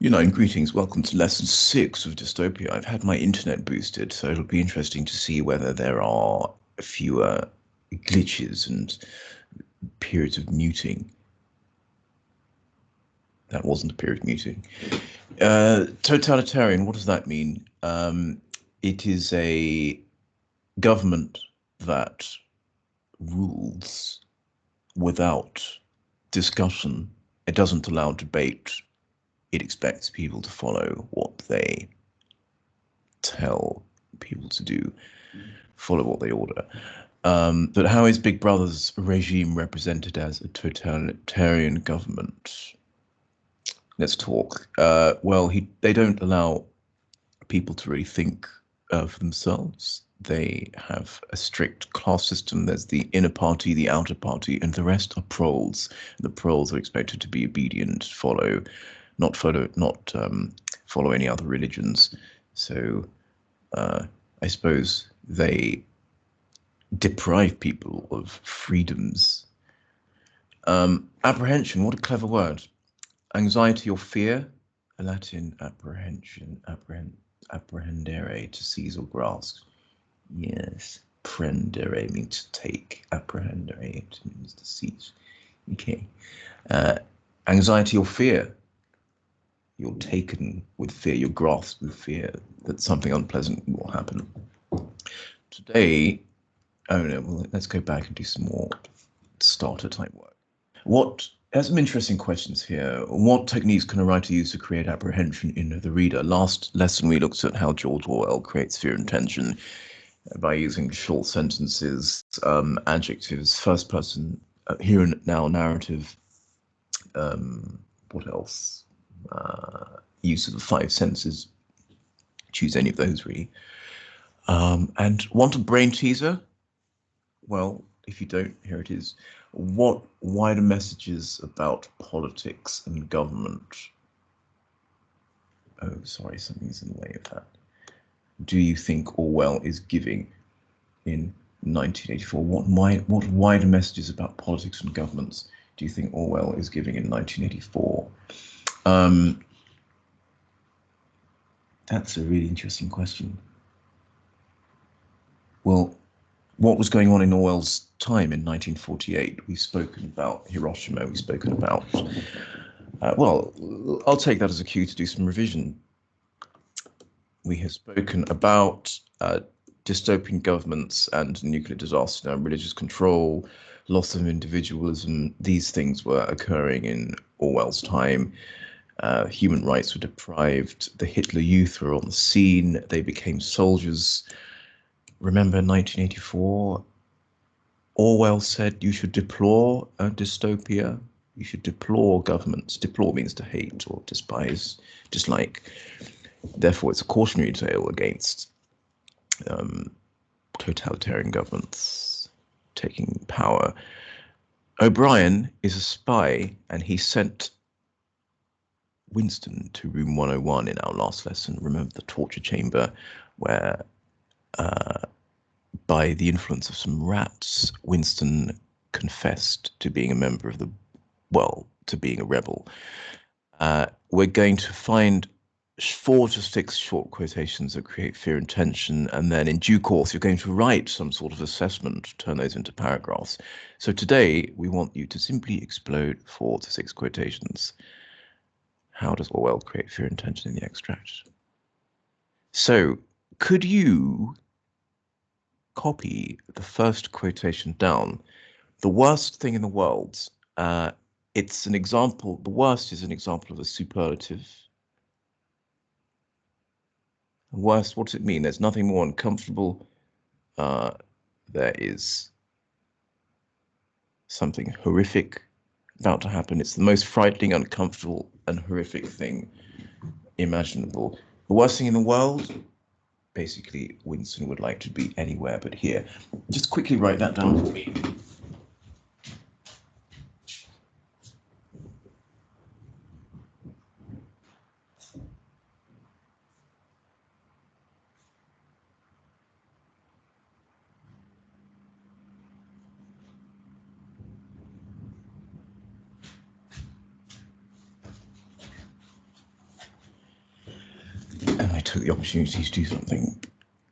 Greetings. Welcome to lesson 6 of Dystopia. I've had my internet boosted, so it'll be interesting to see whether there are fewer glitches and periods of muting. That wasn't a period of muting. Totalitarian, what does that mean? It is a government that rules without discussion. It doesn't allow debate. It expects people to follow what they tell people to do, follow what they order. But how is Big Brother's regime represented as a totalitarian government? Let's talk. Well, they don't allow people to really think for themselves. They have a strict class system. There's the inner party, the outer party, and the rest are proles. The proles are expected to be obedient, not follow any other religions. So I suppose they deprive people of freedoms. Apprehension, what a clever word. Anxiety or fear, Latin apprehension, apprehendere, to seize or grasp. Yes, prendere means to take, apprehendere means to seize. Okay. Anxiety or fear, you're taken with fear, you're grasped with fear that something unpleasant will happen. Today, oh no, well, let's go back and do some more starter type work. There's some interesting questions here. What techniques can a writer use to create apprehension in the reader? Last lesson we looked at how George Orwell creates fear and tension by using short sentences, adjectives, first person, here and now narrative. What else? Use of the 5 senses. Choose any of those, really. And want a brain teaser? Well, if you don't, here it is. What wider messages about politics and government? Oh, sorry, something's in the way of that. Do you think Orwell is giving in 1984? What wider messages about politics and governments do you think Orwell is giving in 1984? That's a really interesting question. Well, what was going on in Orwell's time in 1948? We've spoken about Hiroshima, we've spoken about, well, I'll take that as a cue to do some revision. We have spoken about dystopian governments and nuclear disaster, religious control, loss of individualism. These things were occurring in Orwell's time. Human rights were deprived. The Hitler Youth were on the scene. They became soldiers. Remember 1984? Orwell said you should deplore a dystopia. You should deplore governments. Deplore means to hate or despise, dislike. Therefore, it's a cautionary tale against totalitarian governments taking power. O'Brien is a spy, and he sent Winston to room 101 in our last lesson. Remember the torture chamber where by the influence of some rats, Winston confessed to being a member of to being a rebel. We're going to find 4 to 6 short quotations that create fear and tension, and then in due course you're going to write some sort of assessment, turn those into paragraphs. So today we want you to simply explode 4 to 6 quotations. How does Orwell create fear and tension in the extract? So could you copy the first quotation down? The worst thing in the world. It's an example. The worst is an example of a superlative. Worst, what does it mean? There's nothing more uncomfortable. There is something horrific about to happen. It's the most frightening, uncomfortable, and horrific thing imaginable. The worst thing in the world? Basically, Winston would like to be anywhere but here. Just quickly write that down for me. took the opportunity to do something.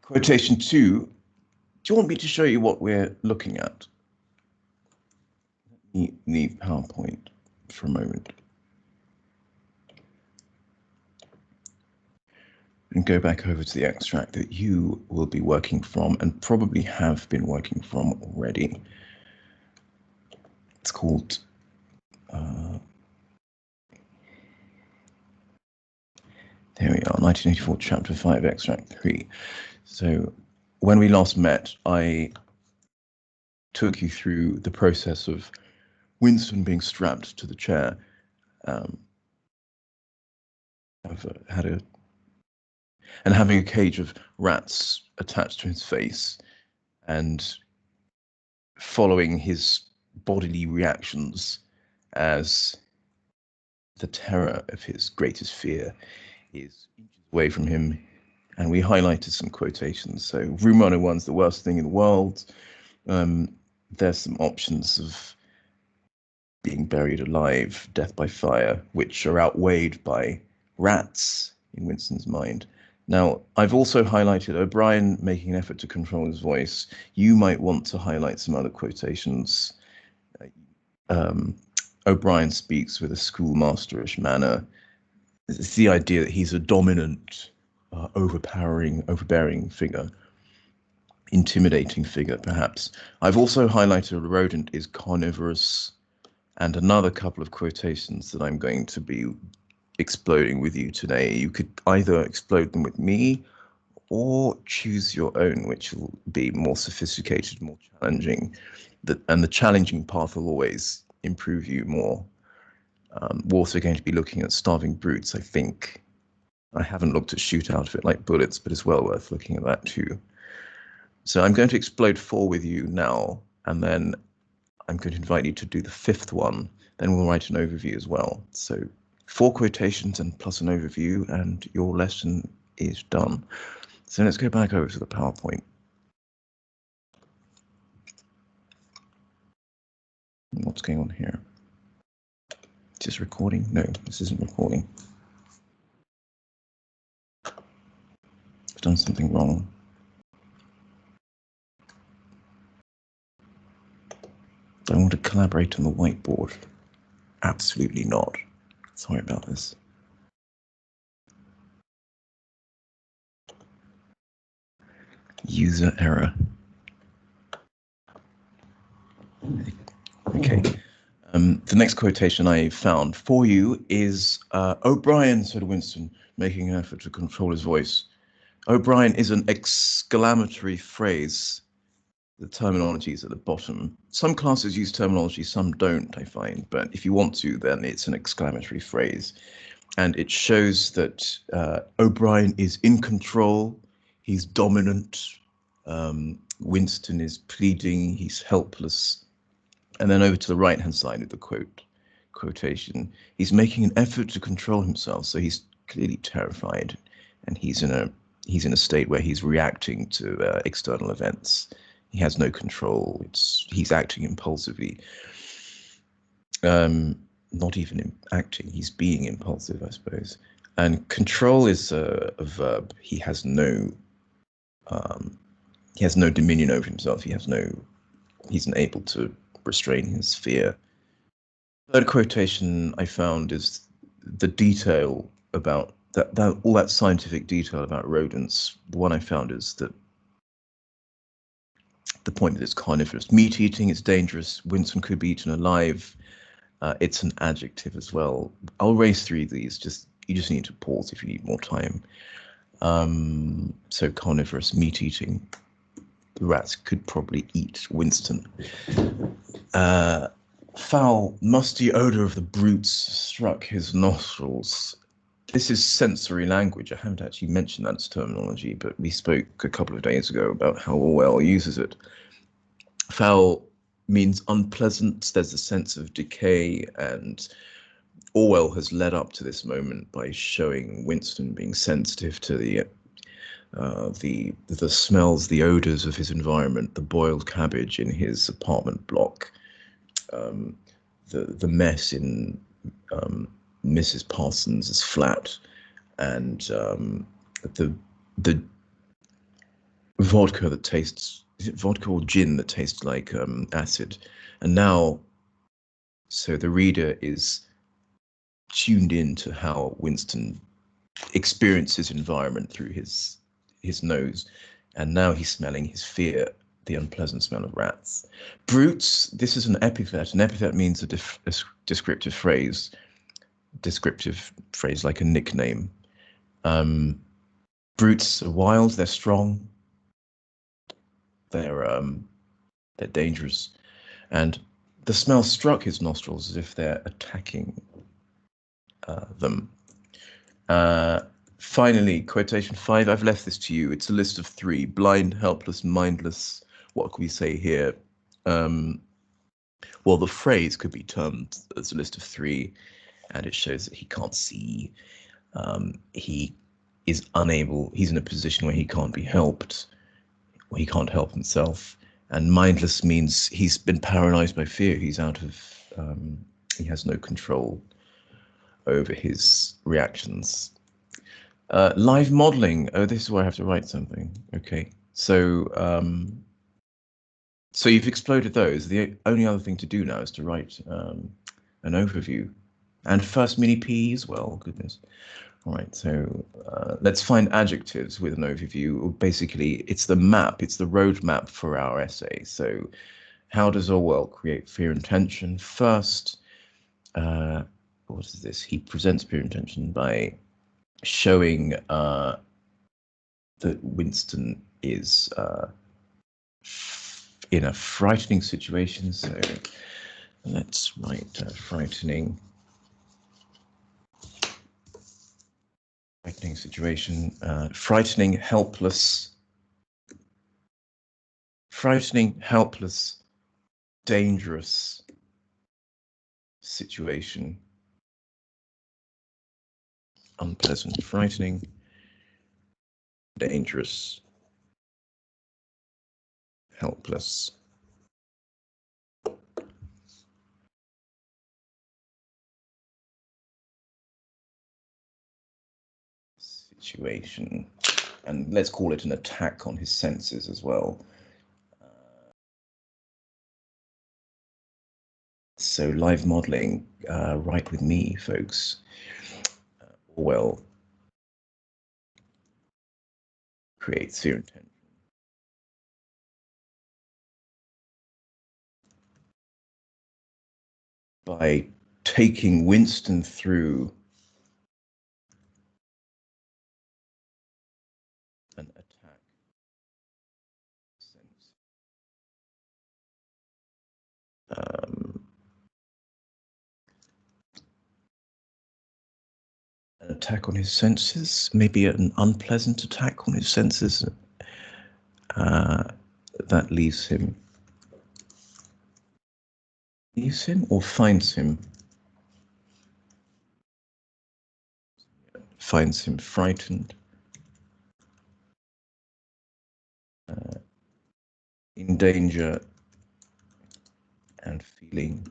Quotation 2. Do you want me to show you what we're looking at? Let me leave PowerPoint for a moment and go back over to the extract that you will be working from and probably have been working from already. It's called there we are, 1984, chapter 5, extract 3. So when we last met, I took you through the process of Winston being strapped to the chair. And having a cage of rats attached to his face, and following his bodily reactions as the terror of his greatest fear is inches away from him. And we highlighted some quotations. So room 101's the worst thing in the world. There's some options of being buried alive, death by fire, which are outweighed by rats in Winston's mind. Now, I've also highlighted O'Brien making an effort to control his voice. You might want to highlight some other quotations. O'Brien speaks with a schoolmasterish manner. It's the idea that he's a dominant, overbearing figure, intimidating figure, perhaps. I've also highlighted a rodent is carnivorous, and another couple of quotations that I'm going to be exploding with you today. You could either explode them with me or choose your own, which will be more sophisticated, more challenging. And the challenging path will always improve you more. We're also going to be looking at starving brutes, I think. I haven't looked at shoot out of it like bullets, but it's well worth looking at that too. So I'm going to explode 4 with you now, and then I'm going to invite you to do the 5th one. Then we'll write an overview as well. So 4 quotations and plus an overview, and your lesson is done. So let's go back over to the PowerPoint. What's going on here? Is this recording? No, this isn't recording. I've done something wrong. Do I want to collaborate on the whiteboard? Absolutely not. Sorry about this. User error. Okay. The next quotation I found for you is O'Brien, said Winston, making an effort to control his voice. O'Brien is an exclamatory phrase. The terminology is at the bottom. Some classes use terminology, some don't, I find, but if you want to, then it's an exclamatory phrase. And it shows that O'Brien is in control, he's dominant, Winston is pleading, he's helpless. And then over to the right-hand side of the quotation, he's making an effort to control himself, so he's clearly terrified, and he's in a state where he's reacting to external events. He has no control. He's acting impulsively. Not even acting, he's being impulsive, I suppose. And control is a verb. He has no dominion over himself. He's unable to restrain his fear. Third quotation I found is the detail about all that scientific detail about rodents. The one I found is that the point that it's carnivorous. Meat eating is dangerous. Winston could be eaten alive. It's an adjective as well. I'll race through these. You just need to pause if you need more time. So carnivorous, meat eating. The rats could probably eat Winston. Foul, musty odor of the brutes struck his nostrils. This is sensory language. I haven't actually mentioned that as terminology, but we spoke a couple of days ago about how Orwell uses it. Foul means unpleasant. There's a sense of decay, and Orwell has led up to this moment by showing Winston being sensitive to the smells, the odors of his environment, the boiled cabbage in his apartment block, the mess in Mrs. Parsons' flat, and the vodka that tastes, is it vodka or gin that tastes like acid? And now, so the reader is tuned in to how Winston experiences environment through his nose, and now he's smelling his fear, the unpleasant smell of rats. Brutes, this is an epithet. An epithet means a descriptive phrase like a nickname. Brutes are wild, they're strong, they're dangerous, and the smell struck his nostrils as if they're attacking them. Finally, quotation 5, I've left this to you. It's a list of 3: blind, helpless, mindless. What can we say here? Well, the phrase could be termed as a list of 3, and it shows that he can't see. He is unable, he's in a position where he can't be helped, where he can't help himself. And mindless means he's been paralyzed by fear. He's out of, he has no control over his reactions. Live modeling. Oh, this is where I have to write something. Okay, so so you've exploded those. The only other thing to do now is to write an overview, and first mini P as well. Goodness. All right, so let's find adjectives with an overview. Basically, it's the map, it's the roadmap for our essay. So how does Orwell create fear and tension? First, what is this? He presents fear and tension by showing that Winston is in a frightening situation. So let's write frightening situation, frightening, helpless, dangerous situation, unpleasant, frightening, dangerous, helpless. Situation, and let's call it an attack on his senses as well. So live modeling, right with me, folks. Orwell creates fear and tension by taking Winston through an attack. An attack on his senses, maybe an unpleasant attack on his senses that leaves him or finds him frightened, in danger, and feeling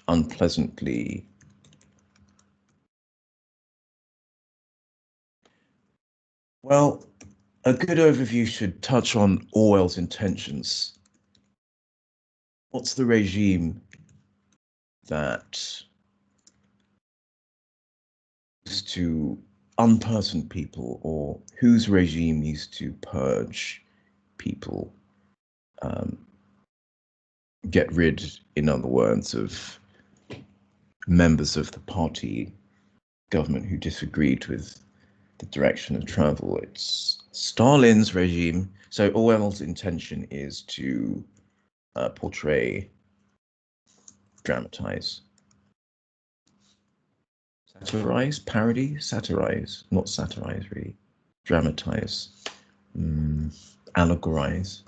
unpleasantly well. A good overview should touch on Orwell's intentions. What's the regime that used to unperson people, or whose regime used to purge people, get rid, in other words, of members of the party government who disagreed with the direction of travel? It's Stalin's regime. So Orwell's intention is to portray, dramatize, satirize, parody, satirize, not satirize really, dramatize, allegorize,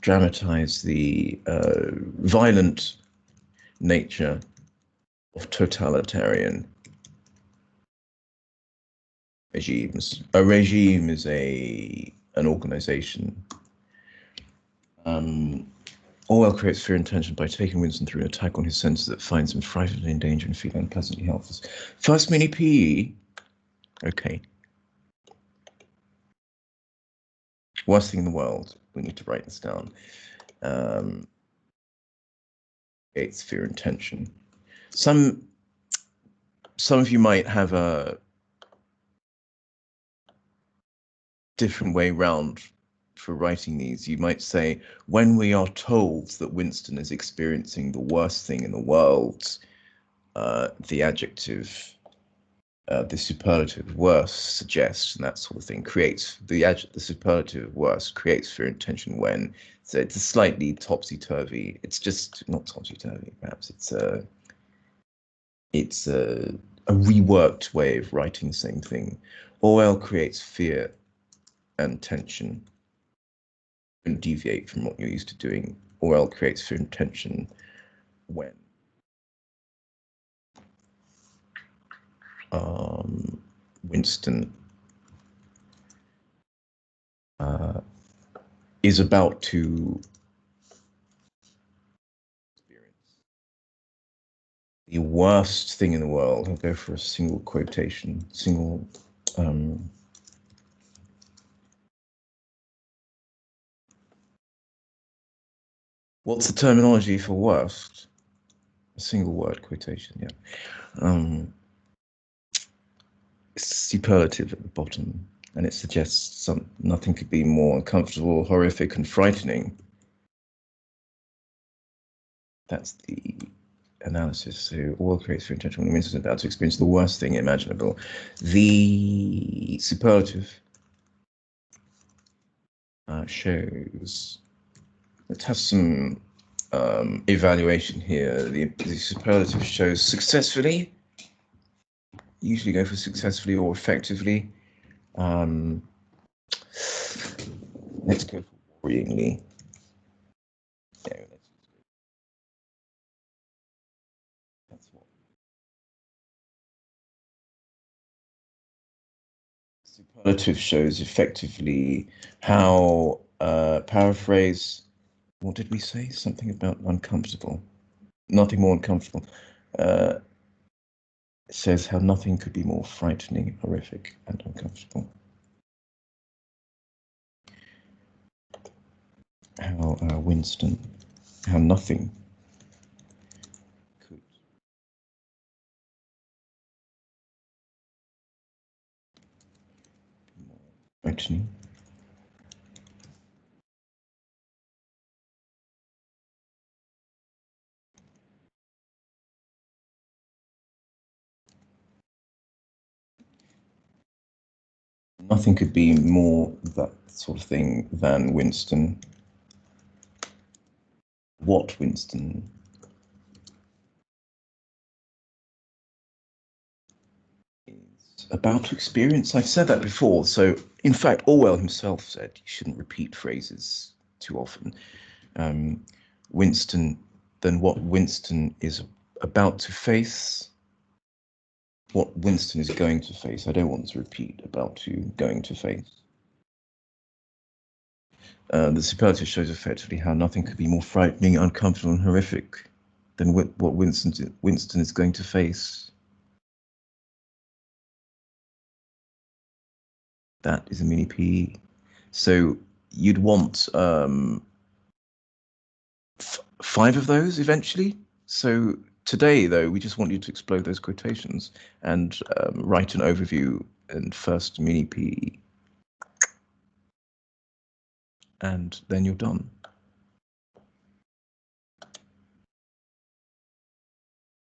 dramatize the violent nature of totalitarian regimes. A regime is an organization. Orwell creates fear and tension by taking Winston through an attack on his senses that finds him frightened, in danger, and feeling unpleasantly helpless. First mini P. Okay. Worst thing in the world. We need to write this down. Creates fear and tension. Some of you might have a different way round for writing these. You might say, when we are told that Winston is experiencing the worst thing in the world, the adjective, the superlative worst suggests, and that sort of thing, creates the superlative worst creates fear and tension when. So it's a slightly topsy-turvy. It's just not topsy-turvy, perhaps. It's a reworked way of writing the same thing. Orwell creates fear and tension. Don't deviate from what you're used to doing. Orwell creates fear and tension when Winston is about to experience the worst thing in the world. I'll go for a single quotation, what's the terminology for worst? A single word quotation, yeah. Superlative at the bottom, and it suggests nothing could be more uncomfortable, horrific, and frightening. That's the analysis. So all creates fear and tension when the Winston is about to experience the worst thing imaginable. The superlative shows. Let's have some evaluation here. The superlative shows successfully. Usually go for successfully or effectively. Let's go for worryingly. Yeah, that's what. Superlative shows effectively how, paraphrase, what did we say? Something about uncomfortable. Nothing more uncomfortable. It says how nothing could be more frightening, horrific, and uncomfortable. How Winston, how nothing could be more frightening. Nothing could be more that sort of thing than Winston. What Winston is about to experience. I've said that before. So, in fact, Orwell himself said you shouldn't repeat phrases too often. Winston, then what Winston is about to face, what Winston is going to face. I don't want to repeat about to going to face. The superlative shows effectively how nothing could be more frightening, uncomfortable, and horrific than what Winston is going to face. That is a mini P. So you'd want 5 of those eventually. So today, though, we just want you to explode those quotations and write an overview and first mini P. And then you're done.